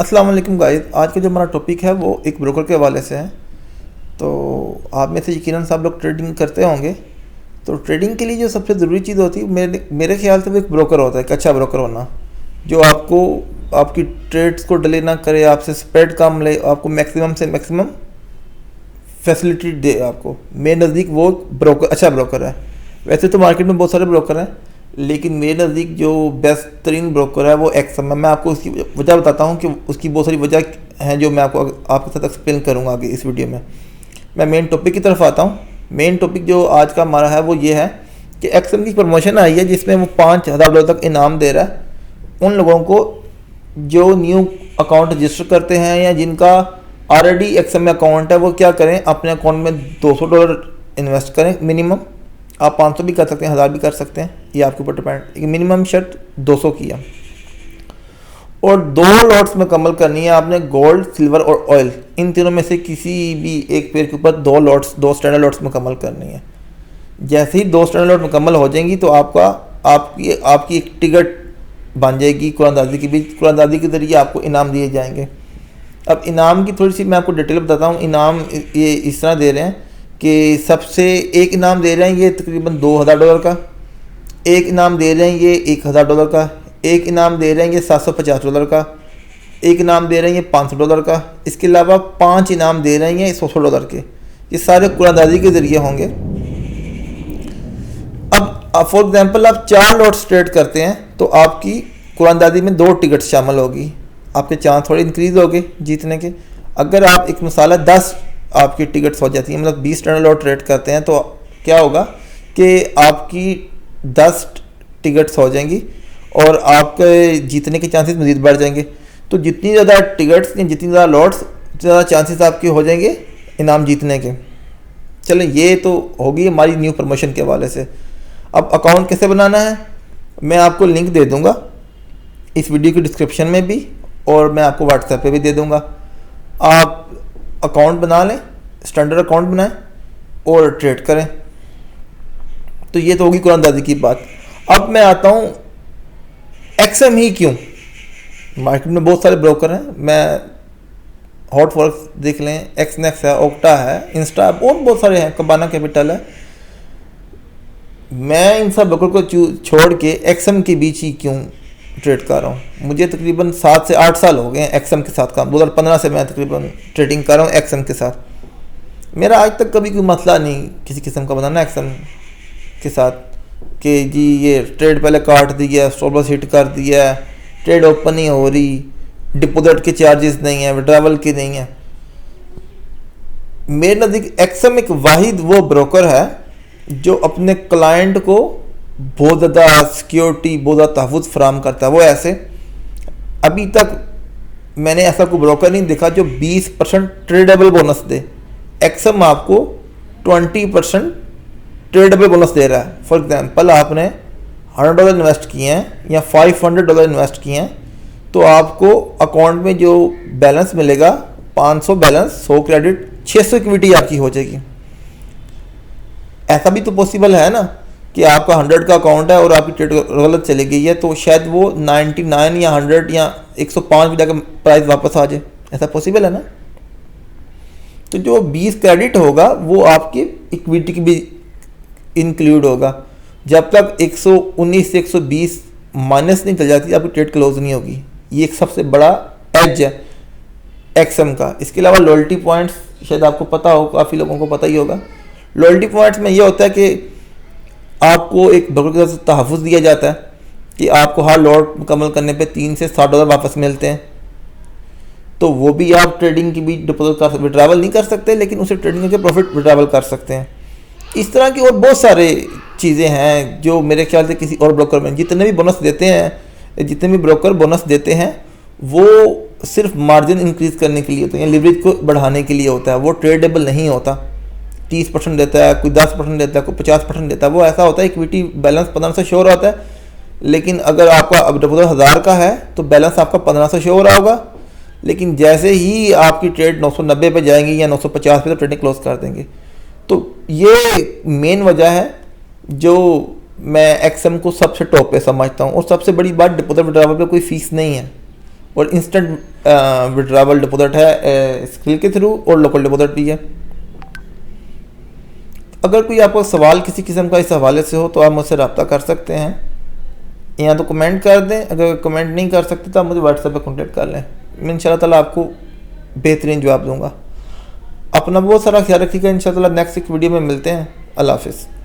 अस्सलाम वालेकुम गाइस। आज का जो हमारा टॉपिक है वो एक ब्रोकर के हवाले से है। तो आप में से यकीनन सब लोग ट्रेडिंग करते होंगे। तो ट्रेडिंग के लिए जो सबसे ज़रूरी चीज़ होती है मेरे ख्याल से वो एक ब्रोकर होता है, एक अच्छा ब्रोकर होना, जो आपको आपकी ट्रेड्स को डिले ना करे, आपसे स्प्रेड कम ले, आपको मैक्सिमम से मैक्सिमम फैसिलिटी दे। आपको मेरे नज़दीक वो ब्रोकर अच्छा ब्रोकर है। वैसे तो मार्केट में बहुत सारे ब्रोकर हैं, लेकिन मेरे नज़दीक जो बेहतरीन ब्रोकर है वो एक्सएम है। मैं आपको उसकी वजह बताता हूँ कि उसकी बहुत सारी वजह हैं जो मैं आपके साथ एक्सप्लेन करूँगा आगे इस वीडियो में। मैं मेन टॉपिक की तरफ आता हूँ। मेन टॉपिक जो आज का हमारा है वो ये है कि एक्सएम की प्रमोशन आई है जिसमें वो $5000 तक इनाम दे रहा है उन लोगों को जो न्यू अकाउंट रजिस्टर करते हैं या जिनका ऑलरेडी एक्सएम में अकाउंट है। वो क्या करें, अपने अकाउंट में $200 इन्वेस्ट करें मिनिमम। आप 500 भी कर सकते हैं, 1000 भी कर सकते हैं, ये आपके ऊपर डिपेंड। मिनिमम शर्त 200 की है और 2 लॉट्स मुकम्मल करनी है आपने, गोल्ड, सिल्वर और ऑयल। इन तीनों में से किसी भी एक पेयर के ऊपर 2 स्टैंडर्ड लॉट्स मुकम्मल करनी है। जैसे ही 2 स्टैंडर्ड लॉट मुकम्मल हो जाएंगी तो आपकी एक टिकट बन जाएगी कुरानदाजी की भी। कुरानदाजी के ज़रिए आपको इनाम दिए जाएंगे। अब इनाम की थोड़ी सी मैं आपको डिटेल बताता हूँ। इनाम ये इस तरह दे रहे हैं कि सबसे एक इनाम दे रहे हैं ये तकरीबन $2000 का, एक इनाम दे रहे हैं ये $1000 का, एक इनाम दे रहे हैं ये $750 का, एक इनाम दे रहे हैं ये $500 का। इसके अलावा 5 इनाम दे रहे हैं ये $100 के। ये सारे कुरानदाजी के ज़रिए होंगे। अब फॉर एग्जांपल आप 4 लॉट्स ट्रेड करते हैं तो आपकी कुरानदाजी में 2 टिकट शामिल होगी, आपके चांस थोड़े इंक्रीज़ हो गए जीतने के। अगर आप एक मिसाल 10 आपकी टिकट्स हो जाती हैं, मतलब 20 स्टैंडर्ड लॉट ट्रेड करते हैं, तो क्या होगा कि आपकी 10 टिकट्स हो जाएंगी और आपके जीतने के चांसेस मज़ीद बढ़ जाएंगे। तो जितनी ज़्यादा टिकट्स या जितनी ज़्यादा लॉट्स, ज़्यादा चांसेस आपके हो जाएंगे इनाम जीतने के। चलें, ये तो होगी हमारी न्यू प्रमोशन के हवाले से। अब अकाउंट कैसे बनाना है मैं आपको लिंक दे दूँगा इस वीडियो के डिस्क्रिप्शन में भी, और मैं आपको व्हाट्सएप पे भी दे दूँगा। आप अकाउंट बना लें, स्टैंडर्ड अकाउंट बनाएं और ट्रेड करें। तो ये तो होगी कुरानदाजी की बात। अब मैं आता हूँ एक्सएम ही क्यों। मार्केट में बहुत सारे ब्रोकर हैं, मैं हॉट फॉरेक्स देख लें, एक्सनेक्स है, ओक्टा है, इंस्टा, और बहुत सारे हैं, कबाना कैपिटल है। मैं इन सब ब्रोकर को छोड़ के एक्सएम के बीच ही क्यों ट्रेड कर रहा हूँ। मुझे तकरीबन 7 से 8 साल हो गए हैं एक्सएम के साथ काम। 2015 से मैं तकरीबन ट्रेडिंग कर रहा हूँ एक्सएम के साथ। मेरा आज तक कभी कोई मसला नहीं किसी किस्म का बनाना एक्सएम के साथ कि जी ये ट्रेड पहले काट दिया, स्टॉप लॉस हिट कर दिया, ट्रेड ओपन नहीं हो रही, डिपॉजिट के चार्जेस नहीं है, विड्रॉवल के नहीं है। मेरे नज़दीक एक्सएम एक वाहिद वो ब्रोकर है जो अपने क्लाइंट को बहुत ज़्यादा सिक्योरिटी, बहुत ज़्यादा तहफ़्फ़ुज़ फराहम करता है। वो ऐसे अभी तक मैंने ऐसा कोई ब्रोकर नहीं देखा जो 20% ट्रेडेबल बोनस दे। एक्सएम आपको 20% ट्रेडेबल बोनस दे रहा है। फॉर एग्जांपल आपने $100 इन्वेस्ट किए हैं या $500 इन्वेस्ट किए हैं तो आपको अकाउंट में जो बैलेंस मिलेगा 500 बैलेंस, 100 क्रेडिट, 600 इक्विटी आपकी हो जाएगी। ऐसा भी तो पॉसिबल है ना कि आपका 100 का अकाउंट है और आपकी ट्रेड गलत चली गई है तो शायद वो 99 या 100 या 105 भी जाकर प्राइस वापस आ जाए। ऐसा पॉसिबल है ना। तो जो 20 क्रेडिट होगा वो आपकी इक्विटी की भी इंक्लूड होगा। जब तक 119 से 120 माइनस नहीं चल जाती आपकी ट्रेड क्लोज नहीं होगी। ये एक सबसे बड़ा एज है एक्सएम का। इसके अलावा लॉयल्टी पॉइंट्स शायद आपको पता हो, काफ़ी लोगों को पता ही होगा। लॉयल्टी पॉइंट्स में ये होता है कि आपको एक ब्रोकर की तरफ से तहफ़्फ़ुज़ दिया जाता है कि आपको हर लॉट मुकम्मल करने पे $3 से $60 वापस मिलते हैं। तो वो भी आप ट्रेडिंग की भी डिपॉजिट कर सकते, विड्रॉवल नहीं कर सकते, लेकिन उसे ट्रेडिंग करके प्रॉफिट विड्रॉवल कर सकते हैं। इस तरह की और बहुत सारे चीज़ें हैं जो मेरे ख्याल से किसी और ब्रोकर में जितने भी बोनस देते हैं, जितने भी ब्रोकर बोनस देते हैं वो सिर्फ मार्जिन इंक्रीज़ करने के लिए होते हैं, लिवरेज को बढ़ाने के लिए होता है। वो ट्रेडेबल नहीं होता। 30% देता है, कोई 10% देता है, कोई 50% देता है। वो ऐसा होता है इक्विटी बैलेंस 1500 शो होता है, लेकिन अगर आपका अब डिपॉजिट 1000 का है तो बैलेंस आपका 1500 शो हो रहा होगा, लेकिन जैसे ही आपकी ट्रेड 990 पे जाएंगी या 950 पे तो ट्रेडिंग क्लोज कर देंगे। तो ये मेन वजह है जो मैं एक्सएम को सबसे टॉप पे समझता हूँ। और सबसे बड़ी बात, डिपॉजिट विड्रॉवल पे कोई फीस नहीं है। और इंस्टेंट विड्रावल डिपॉजिट है स्किल के थ्रू, और लोकल डिपॉजिट भी है। अगर कोई आपको सवाल किसी किस्म का इस हवाले से हो तो आप मुझसे रब्ता कर सकते हैं, या तो कमेंट कर दें। अगर कमेंट नहीं कर सकते तो आप मुझे व्हाट्सएप पे कॉन्टेक्ट कर लें, मैं इंशाल्लाह ताला आपको बेहतरीन जवाब दूंगा। अपना बहुत सारा ख्याल रखिएगा। इंशाल्लाह नेक्स्ट एक वीडियो में मिलते हैं। अल्लाह हाफिज़।